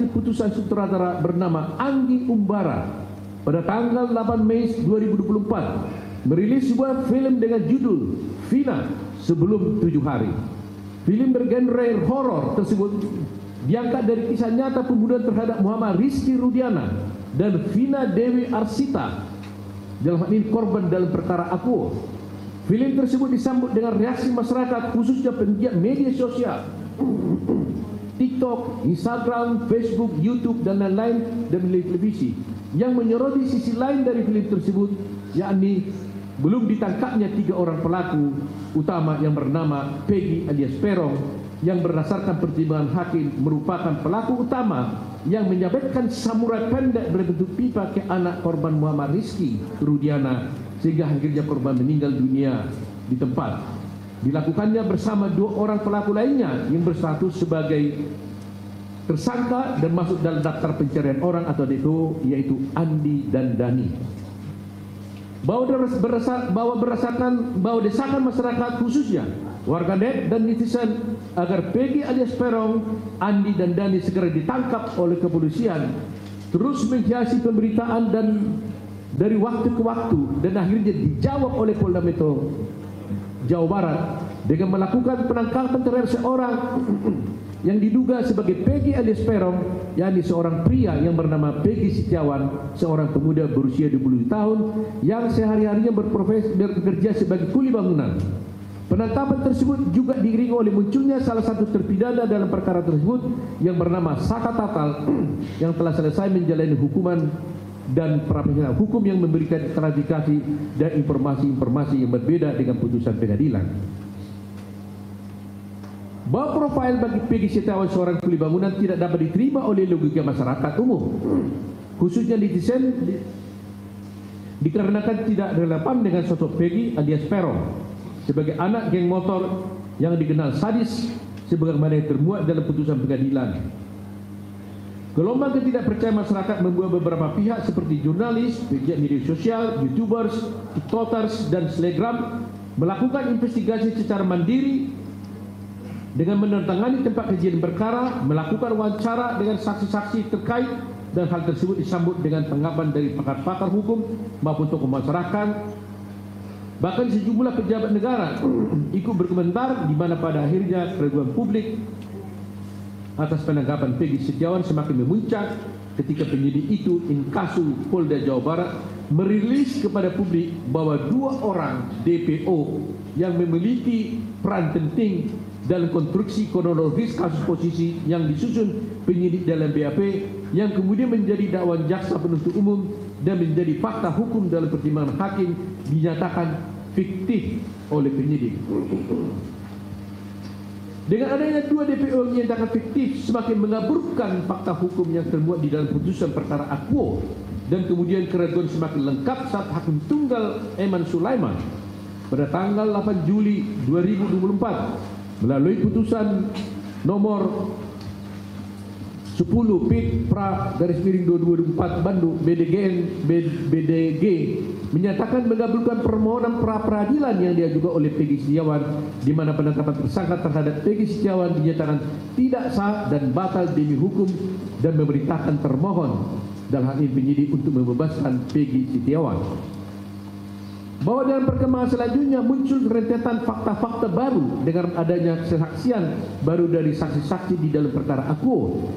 saksi putusan sutradara bernama Anggi Umbara pada tanggal 8 Mei 2024 merilis sebuah film dengan judul Vina Sebelum 7 Hari. Film bergenre horor tersebut diangkat dari kisah nyata pembunuhan terhadap Muhammad Rizky Rudiana dan Vina Dewi Arsita, dalam hal ini korban dalam perkara Akuo. Film tersebut disambut dengan reaksi masyarakat, khususnya penggiat media sosial, TikTok, Instagram, Facebook, YouTube dan lain-lain, dan melalui televisi, yang menyoroti sisi lain dari film tersebut, yakni belum ditangkapnya 3 orang pelaku utama yang bernama Peggy alias Perong, yang berdasarkan pertimbangan hakim merupakan pelaku utama yang menyabetkan samurai pendek berbentuk pipa ke anak korban Muhammad Rizky Rudiana sehingga akhirnya korban meninggal dunia di tempat. Dilakukannya bersama 2 orang pelaku lainnya yang berstatus sebagai tersangka dan masuk dalam daftar pencarian orang atau DPO, yaitu Andi dan Dani. Bahwa desakan masyarakat khususnya warganet dan netizen agar Peggy alias Perong, Andi dan Dani segera ditangkap oleh kepolisian terus menghiasi pemberitaan dan dari waktu ke waktu, dan akhirnya dijawab oleh Polda Metro Jawa Barat dengan melakukan penangkapan terhadap seorang yang diduga sebagai Peggy alias Perong, yakni seorang pria yang bernama Peggy Setiawan, seorang pemuda berusia 20 tahun yang sehari-harinya bekerja sebagai kuli bangunan. Penangkapan tersebut juga diiringi oleh munculnya salah satu terpidana dalam perkara tersebut yang bernama Saka Tatal yang telah selesai menjalani hukuman dan profesional hukum yang memberikan klarifikasi dan informasi-informasi yang berbeda dengan putusan pengadilan. Bahwa profil bagi Peggy Setiawan seorang kuli bangunan tidak dapat diterima oleh logika masyarakat umum, khususnya netizen, dikarenakan tidak relevan dengan sosok Peggy alias Perong sebagai anak geng motor yang dikenal sadis sebagaimana yang termuat dalam putusan pengadilan. Gelombang ketidakpercayaan masyarakat membuat beberapa pihak seperti jurnalis, pegiat media sosial, YouTubers, TikTokers dan Selebgram melakukan investigasi secara mandiri dengan menandatangani tempat kejadian perkara, melakukan wawancara dengan saksi-saksi terkait, dan hal tersebut disambut dengan tanggapan dari pakar-pakar hukum maupun tokoh masyarakat. Bahkan sejumlah pejabat negara ikut berkomentar, di mana pada akhirnya keraguan publik atas penangkapan Peggy Setiawan semakin memuncak ketika penyidik itu Inkasu Polda Jawa Barat merilis kepada publik bahwa 2 orang DPO yang memiliki peran penting dalam konstruksi kronologis kasus posisi yang disusun penyidik dalam BAP yang kemudian menjadi dakwaan jaksa penuntut umum dan menjadi fakta hukum dalam pertimbangan hakim dinyatakan fiktif oleh penyidik. Dengan adanya 2 DPO yang dinyatakan fiktif semakin mengaburkan fakta hukum yang termuat di dalam putusan perkara Akuo, dan kemudian keraguan semakin lengkap saat Hakim Tunggal Eman Sulaiman pada tanggal 8 Juli 2024 melalui putusan nomor 10 Pit Pra _2024 Bandung BDG menyatakan mengabulkan permohonan pra peradilan yang diajukan oleh Peggy Setiawan, di mana penangkapan tersangka terhadap Peggy Setiawan dinyatakan tidak sah dan batal demi hukum, dan memerintahkan termohon dalam hal ini penyidik untuk membebaskan Peggy Setiawan. Bahwa dalam perkembangan selanjutnya muncul rentetan fakta-fakta baru dengan adanya kesaksian baru dari saksi-saksi di dalam perkara Akuo,